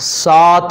7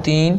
3,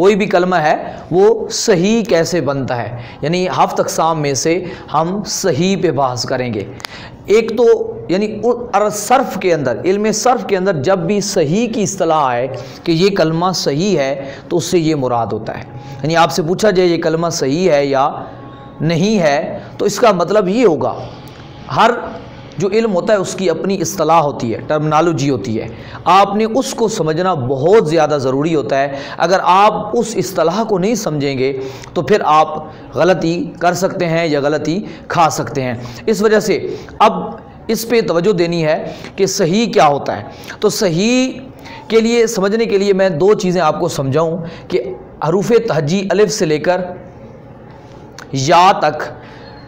کوئی بھی کلمہ ہے وہ صحیح کیسے بنتا ہے، یعنی 7 اقسام میں سے ہم صحیح پہ بحث کریں گے۔ ایک تو یعنی صرف کے اندر، علم صرف کے اندر جب بھی صحیح کی اصطلاح ہے کہ یہ کلمہ صحیح ہے تو اس سے یہ مراد ہوتا ہے، یعنی آپ سے پوچھا جائے یہ کلمہ صحیح ہے یا نہیں ہے تو اس کا مطلب یہ ہوگا، ہر جو علم ہوتا ہے اس کی اپنی اصطلاح ہوتی ہے، ٹرمنالوجی ہوتی ہے، آپ نے اس کو سمجھنا بہت زیادہ ضروری ہوتا ہے۔ اگر آپ اس اصطلاح کو نہیں سمجھیں گے تو پھر آپ غلطی کر سکتے ہیں یا غلطی کھا سکتے ہیں۔ اس وجہ سے اب اس پہ توجہ دینی ہے کہ صحیح کیا ہوتا ہے۔ تو صحیح کے لیے سمجھنے کے لیے میں 2 چیزیں آپ کو سمجھاؤں کہ حروف تہجی الف سے لے کر یا تک،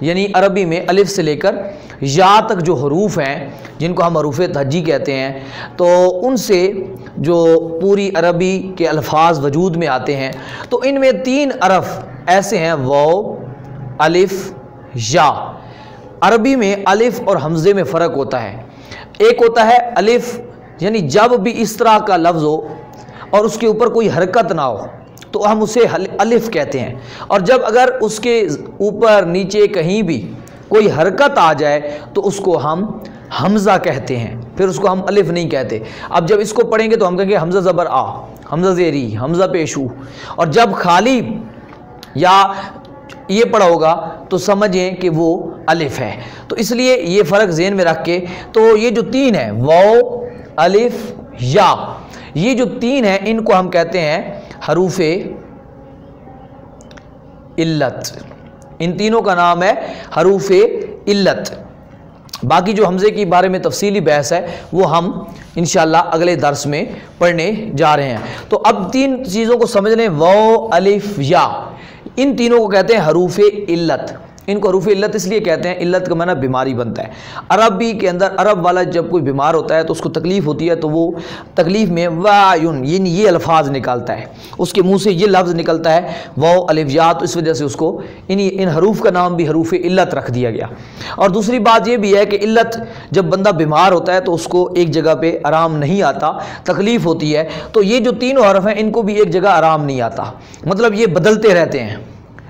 یعنی عربی میں الف سے لے کر یا تک جو حروف ہیں جن کو ہم حروف تہجی کہتے ہیں، تو ان سے جو پوری عربی کے الفاظ وجود میں آتے ہیں تو ان میں 3 حرف ایسے ہیں، واو، الف، یا۔ عربی میں الف اور حمزے میں فرق ہوتا ہے۔ ایک ہوتا ہے الف، یعنی جب بھی اس طرح کا لفظ ہو اور اس کے اوپر کوئی حرکت نہ ہو تو ہم اسے الف کہتے ہیں، اور جب اگر اس کے اوپر نیچے کہیں بھی کوئی حرکت آ جائے تو اس کو ہم حمزہ کہتے ہیں، پھر اس کو ہم الف نہیں کہتے۔ اب جب اس کو پڑھیں گے تو ہم کہیں گے حمزہ زبر آ، حمزہ زیری، حمزہ پیشو، اور جب خالی یا یہ پڑھا ہوگا تو سمجھیں کہ وہ الف ہے۔ تو اس لیے یہ فرق ذہن میں رکھ کے، تو یہ جو 3 ہیں واو، الف، یا، یہ جو 3 ہیں ان کو ہم کہتے ہیں حروف علت۔ ان تینوں کا نام ہے حروف علت۔ باقی جو حمزے کی بارے میں تفصیلی بحث ہے وہ ہم انشاءاللہ اگلے درس میں پڑھنے جا رہے ہیں۔ تو اب 3 چیزوں کو سمجھ لیں، واو، الف، یا، ان تینوں کو کہتے ہیں حروف علت۔ ان کو حروف علت اس لیے کہتے ہیں، علت کا معنی بیماری بنتا ہے۔ عربی کے اندر عرب والا جب کوئی بیمار ہوتا ہے تو اس کو تکلیف ہوتی ہے تو وہ تکلیف میں وایون یہ الفاظ نکالتا ہے، اس کے منہ سے یہ لفظ نکلتا ہے واو، الف، یا، تو اس وجہ سے اس کو ان حروف کا نام بھی حروف علت رکھ دیا گیا۔ اور دوسری بات یہ بھی ہے کہ علت جب بندہ بیمار ہوتا ہے تو اس کو ایک جگہ پہ آرام نہیں آتا، تکلیف ہوتی ہے، تو یہ جو 3 حرف ہیں ان کو بھی ایک جگہ آرام نہیں آتا، مطلب یہ بدلتے رہتے ہیں۔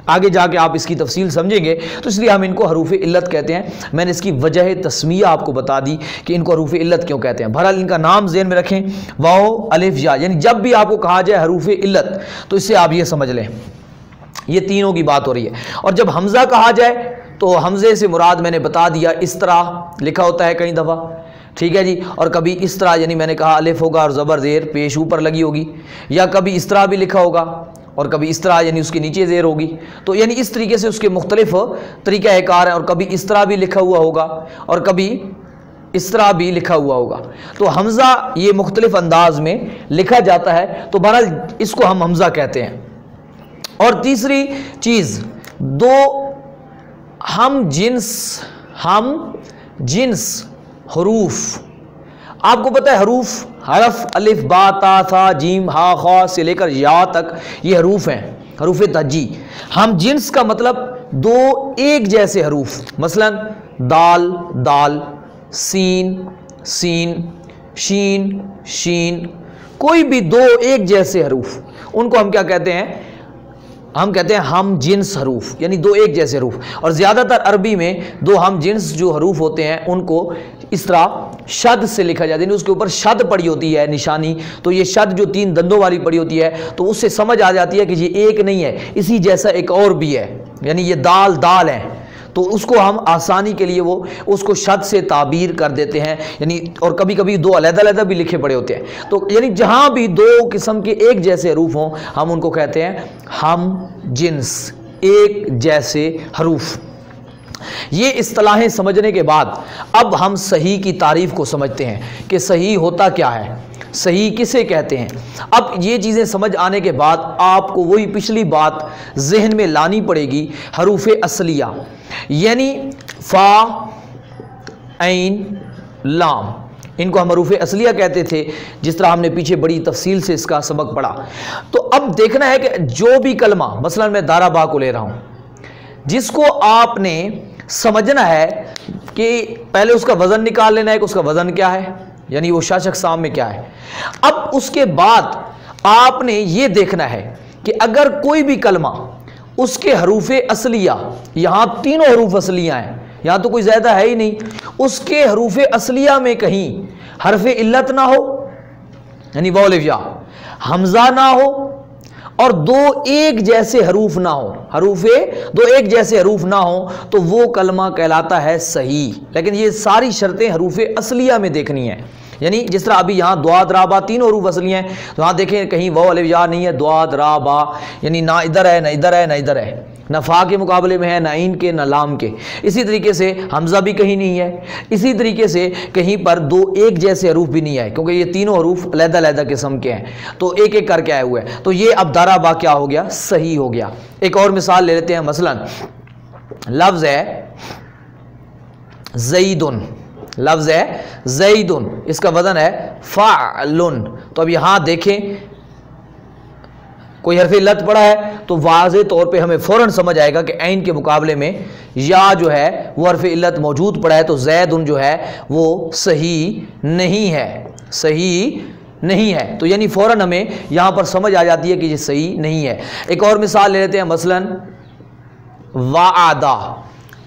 آگے جا کے آپ اس کی تفصیل سمجھیں گے تو اس لیے ہم ان کو حروف علت کہتے ہیں۔ میں نے اس کی وجہ تسمیہ آپ کو بتا دی کہ ان کو حروف علت کیوں کہتے ہیں۔ بہرحال ان کا نام ذہن میں رکھیں، واو، الف، یا، یعنی جب بھی آپ کو کہا جائے حروف علت تو اس سے آپ یہ سمجھ لیں یہ تینوں کی بات ہو رہی ہے۔ اور جب حمزہ کہا جائے تو حمزے سے مراد میں نے بتا دیا، اس طرح لکھا ہوتا ہے کئی دفعہ، ٹھیک ہے جی، اور کبھی اس طرح، یعنی میں نے کہا الف ہوگا اور زبر زیر پیش اوپر لگی ہوگی، یا کبھی اس طرح بھی لکھا ہوگا اور کبھی اس طرح، یعنی اس کے نیچے زیر ہوگی، تو یعنی اس طریقے سے اس کے مختلف طریقہ کار ہیں، اور کبھی اس طرح بھی لکھا ہوا ہوگا اور کبھی اس طرح بھی لکھا ہوا ہوگا۔ تو حمزہ یہ مختلف انداز میں لکھا جاتا ہے، تو بہرحال اس کو ہم حمزہ کہتے ہیں۔ اور تیسری چیز، 2 ہم جنس حروف، آپ کو پتہ ہے حرف الف، با، تا، ثا، جیم، ہا، خا سے لے کر یا تک یہ حروف ہیں، حروف تہجی۔ ہم جنس کا مطلب 2 ایک جیسے حروف، مثلا دال، دال، سین، سین، شین، شین، کوئی بھی 2 ایک جیسے حروف، ان کو ہم کیا کہتے ہیں؟ ہم کہتے ہیں ہم جنس حروف، یعنی 2 ایک جیسے حروف۔ اور زیادہ تر عربی میں 2 ہم جنس جو حروف ہوتے ہیں ان کو اس طرح شد سے لکھا جاتا ہے، یعنی اس کے اوپر شد پڑی ہوتی ہے نشانی، تو یہ شد جو 3 دندوں والی پڑی ہوتی ہے تو اس سے سمجھ آ جاتی ہے کہ یہ ایک نہیں ہے، اسی جیسا ایک اور بھی ہے، یعنی یہ دال، دال ہے، تو اس کو ہم آسانی کے لیے وہ اس کو شد سے تعبیر کر دیتے ہیں، یعنی اور کبھی کبھی 2 علیحدہ علیحدہ بھی لکھے پڑے ہوتے ہیں، تو یعنی جہاں بھی 2 قسم کے ایک جیسے حروف ہوں ہم ان کو کہتے ہیں ہم جنس، ایک جیسے حروف۔ یہ اصطلاحیں سمجھنے کے بعد اب ہم صحیح کی تعریف کو سمجھتے ہیں کہ صحیح ہوتا کیا ہے، صحیح کسے کہتے ہیں۔ اب یہ چیزیں سمجھ آنے کے بعد آپ کو وہی پچھلی بات ذہن میں لانی پڑے گی، حروف اصلیہ، یعنی فا، عین، لام، ان کو ہم حروف اصلیہ کہتے تھے، جس طرح ہم نے پیچھے بڑی تفصیل سے اس کا سبق پڑھا۔ تو اب دیکھنا ہے کہ جو بھی کلمہ، مثلا میں دارا با کو لے رہا ہوں، جس کو آپ نے سمجھنا ہے کہ پہلے اس کا وزن نکال لینا ہے کہ اس کا وزن کیا ہے، یعنی وہ 6 اقسام میں کیا ہے۔ اب اس کے بعد آپ نے یہ دیکھنا ہے کہ اگر کوئی بھی کلمہ اس کے حروف اصلیہ، یہاں تینوں حروف اصلیہ ہیں، یہاں تو کوئی زیادہ ہے ہی نہیں، اس کے حروف اصلیہ میں کہیں حرف علت نہ ہو، یعنی واو الف یا، حمزہ نہ ہو، اور دو ایک جیسے حروف نہ ہو، دو ایک جیسے حروف نہ ہو، تو وہ کلمہ کہلاتا ہے صحیح۔ لیکن یہ ساری شرطیں حروف اصلیہ میں دیکھنی ہیں، یعنی جس طرح ابھی یہاں دعا را با تینوں حروف اصلی ہیں، تو یہاں دیکھیں کہیں واو الف یا نہیں ہے، دعا را با، یعنی نہ ادھر ہے نہ ادھر ہے نہ ادھر ہے، نہ فا کے مقابلے میں ہے نہ عین کے نہ لام کے۔ اسی طریقے سے حمزہ بھی کہیں نہیں ہے، اسی طریقے سے کہیں پر دو ایک جیسے حروف بھی نہیں آئے، کیونکہ یہ تینوں حروف علیحدہ علیحدہ قسم کے ہیں، تو ایک ایک کر کے آئے ہوئے ہیں، تو یہ اب دارا با کیا ہو گیا؟ صحیح ہو گیا۔ ایک اور مثال لے لیتے ہیں، مثلا لفظ ہے زیدن، لفظ ہے زیدن، اس کا وزن ہے فعلن، تو اب یہاں دیکھیں کوئی حرف علت پڑا ہے تو واضح طور پہ ہمیں فوراً سمجھ آئے گا کہ عین کے مقابلے میں یا جو ہے وہ حرف علت موجود پڑا ہے، تو زیدن جو ہے وہ صحیح نہیں ہے، صحیح نہیں ہے، تو یعنی فوراً ہمیں یہاں پر سمجھ آ جاتی ہے کہ یہ صحیح نہیں ہے۔ ایک اور مثال لے لیتے ہیں، مثلا وعدہ،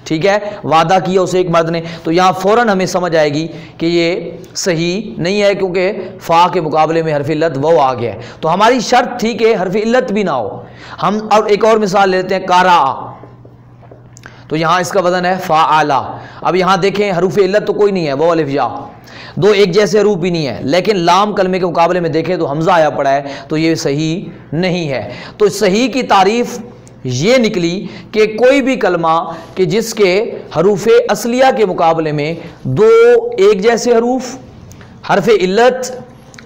ٹھیک ہے، وعدہ کیا اسے ایک مرد نے، تو یہاں فوراً ہمیں سمجھ آئے گی کہ یہ صحیح نہیں ہے، کیونکہ فا کے مقابلے میں حرف علت وہ آ گیا ہے، تو ہماری شرط تھی کہ حرف علت بھی نہ ہو۔ ہم اب ایک اور مثال لیتے ہیں، قرأ، تو یہاں اس کا وزن ہے فعلا۔ اب یہاں دیکھیں حروف علت تو کوئی نہیں ہے، وہ الف یا، دو ایک جیسے حروف بھی نہیں ہے، لیکن لام کلمے کے مقابلے میں دیکھیں تو حمزہ آیا پڑا ہے، تو یہ صحیح نہیں ہے۔ تو صحیح کی تعریف یہ نکلی کہ کوئی بھی کلمہ کہ جس کے حروف اصلیہ کے مقابلے میں دو ایک جیسے حروف، حرف علت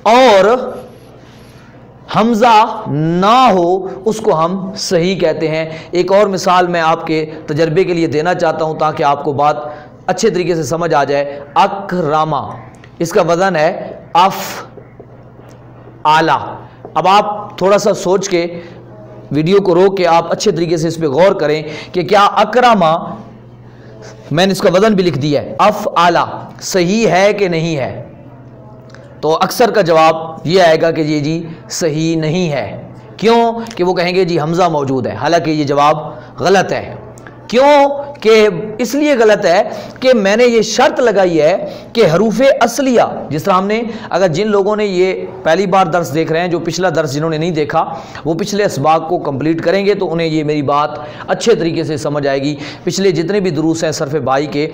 اور حمزہ نہ ہو، اس کو ہم صحیح کہتے ہیں۔ ایک اور مثال میں آپ کے تجربے کے لیے دینا چاہتا ہوں تاکہ آپ کو بات اچھے طریقے سے سمجھ آ جائے۔ اکرما، اس کا وزن ہے افعلا۔ اب آپ تھوڑا سا سوچ کے ویڈیو کو روک کے آپ اچھے طریقے سے اس پہ غور کریں کہ کیا اکرما، میں نے اس کا وزن بھی لکھ دیا ہے، افعلا صحیح ہے کہ نہیں ہے؟ تو اکثر کا جواب یہ آئے گا کہ یہ جی صحیح نہیں ہے۔ کیوں؟ کہ وہ کہیں گے جی حمزہ موجود ہے، حالانکہ یہ جواب غلط ہے۔ کیوں کہ اس لیے غلط ہے کہ میں نے یہ شرط لگائی ہے کہ حروف اصلیہ، جس طرح ہم نے، اگر جن لوگوں نے یہ پہلی بار درس دیکھ رہے ہیں، جو پچھلا درس جنہوں نے نہیں دیکھا وہ پچھلے اسباق کو کمپلیٹ کریں گے تو انہیں یہ میری بات اچھے طریقے سے سمجھ آئے گی۔ پچھلے جتنے بھی دروس ہیں صرف بائی کے،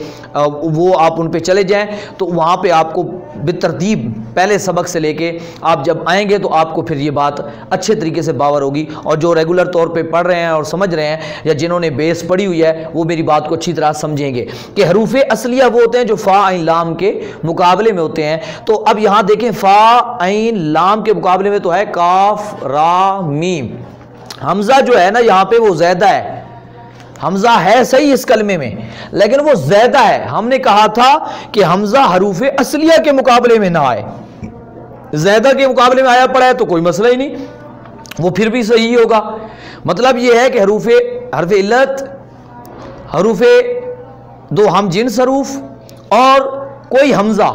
وہ آپ ان پہ چلے جائیں تو وہاں پہ آپ کو بالترتیب پہلے سبق سے لے کے آپ جب آئیں گے تو آپ کو پھر یہ بات اچھے طریقے سے باور ہوگی، اور جو ریگولر طور پہ پڑھ رہے ہیں اور سمجھ رہے ہیں یا جنہوں نے بیس پڑھی ہوئی ہے وہ میری بات کو اچھی طرح سمجھیں گے کہ حروف اصلیہ وہ ہوتے ہیں جو فا عین لام کے مقابلے میں ہوتے ہیں۔ تو اب یہاں دیکھیں فا عین لام کے مقابلے میں تو ہے کاف را میم، حمزہ جو ہے نا یہاں پہ وہ زیادہ ہے، حمزہ ہے صحیح اس کلمے میں لیکن وہ زیادہ ہے۔ ہم نے کہا تھا کہ حمزہ حروف اصلیہ کے مقابلے میں نہ آئے، زیادہ کے مقابلے میں آیا پڑا ہے تو کوئی مسئلہ ہی نہیں، وہ پھر بھی صحیح ہوگا۔ مطلب یہ ہے کہ حرف علت، حروف دو ہم جنس حروف اور کوئی حمزہ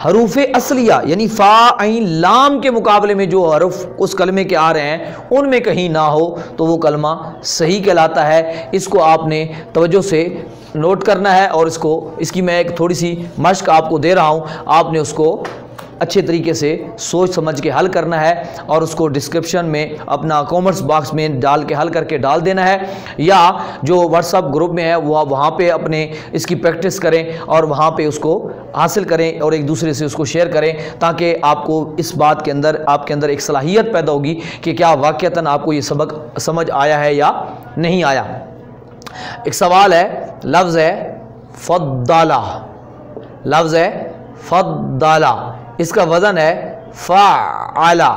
حروف اصلیہ یعنی فا عین لام کے مقابلے میں جو حرف اس کلمے کے آ رہے ہیں ان میں کہیں نہ ہو تو وہ کلمہ صحیح کہلاتا ہے۔ اس کو آپ نے توجہ سے نوٹ کرنا ہے، اور اس کی میں ایک تھوڑی سی مشق آپ کو دے رہا ہوں، آپ نے اس کو اچھے طریقے سے سوچ سمجھ کے حل کرنا ہے، اور اس کو ڈسکرپشن میں اپنا کامنٹس باکس میں ڈال کے حل کر کے ڈال دینا ہے، یا جو واٹس ایپ گروپ میں ہے وہ وہاں پہ اپنے اس کی پریکٹس کریں اور وہاں پہ اس کو حاصل کریں اور ایک دوسرے سے اس کو شیئر کریں، تاکہ آپ کو اس بات کے اندر آپ کے اندر ایک صلاحیت پیدا ہوگی کہ کیا واقعتاً آپ کو یہ سبق سمجھ آیا ہے یا نہیں آیا۔ ایک سوال ہے، لفظ ہے فضلہ، لفظ ہے فضلہ، اس کا وزن ہے فعلا،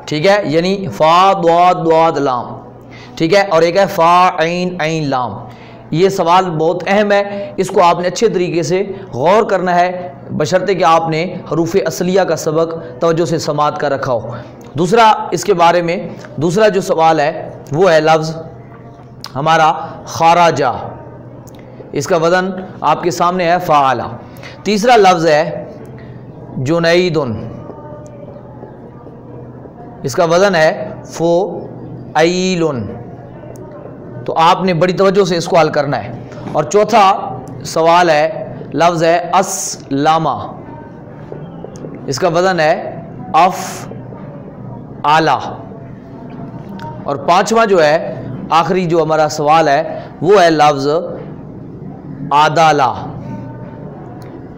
ٹھیک ہے، یعنی فا ضاد ضاد لام، ٹھیک ہے، اور ایک ہے فا عین عین لام۔ یہ سوال بہت اہم ہے، اس کو آپ نے اچھے طریقے سے غور کرنا ہے، بشرطے کہ آپ نے حروف اصلیہ کا سبق توجہ سے سماعت کر رکھا ہو۔ دوسرا اس کے بارے میں دوسرا جو سوال ہے وہ ہے لفظ ہمارا خارجہ، اس کا وزن آپ کے سامنے ہے فعلا۔ تیسرا لفظ ہے جنیدن، اس کا وزن ہے فعیلن۔ تو آپ نے بڑی توجہ سے اس کو حل کرنا ہے۔ اور چوتھا سوال ہے، لفظ ہے اسلامہ، اس کا وزن ہے افعالہ۔ اور پانچواں جو ہے آخری جو ہمارا سوال ہے وہ ہے لفظ عدالہ،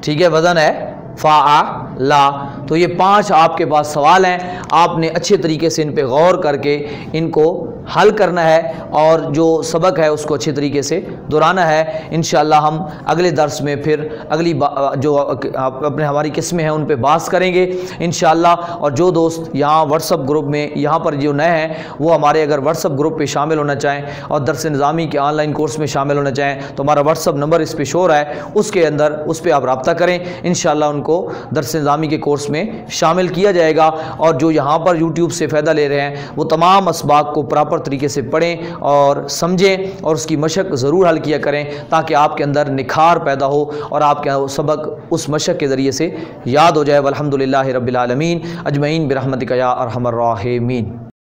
ٹھیک ہے، وزن ہے فعلا۔ تو یہ 5 آپ کے پاس سوال ہیں، آپ نے اچھے طریقے سے ان پہ غور کر کے ان کو حل کرنا ہے اور جو سبق ہے اس کو اچھے طریقے سے دہرانا ہے۔ انشاءاللہ ہم اگلے درس میں پھر اگلی جو اپنے ہماری قسمیں ہیں ان پہ بحث کریں گے انشاءاللہ۔ اور جو دوست یہاں واٹس اپ گروپ میں یہاں پر جو نئے ہیں وہ ہمارے اگر واٹس اپ گروپ پہ شامل ہونا چاہیں اور درس نظامی کے آن لائن کورس میں شامل ہونا چاہیں تو ہمارا واٹس اپ نمبر اس پہ شو رہا ہے، اس کے اندر اس پہ آپ رابطہ کریں، انشاءاللہ ان کو درس نظامی کے کورس میں شامل کیا جائے گا۔ اور جو یہاں پر یوٹیوب سے فائدہ لے رہے ہیں وہ تمام اسباق کو پراپر طریقے سے پڑھیں اور سمجھیں اور اس کی مشق ضرور حل کیا کریں تاکہ آپ کے اندر نکھار پیدا ہو اور آپ کا سبق اس مشق کے ذریعے سے یاد ہو جائے۔ والحمدللہ رب العالمین اجمعین برحمتک یا ارحم الراحمین۔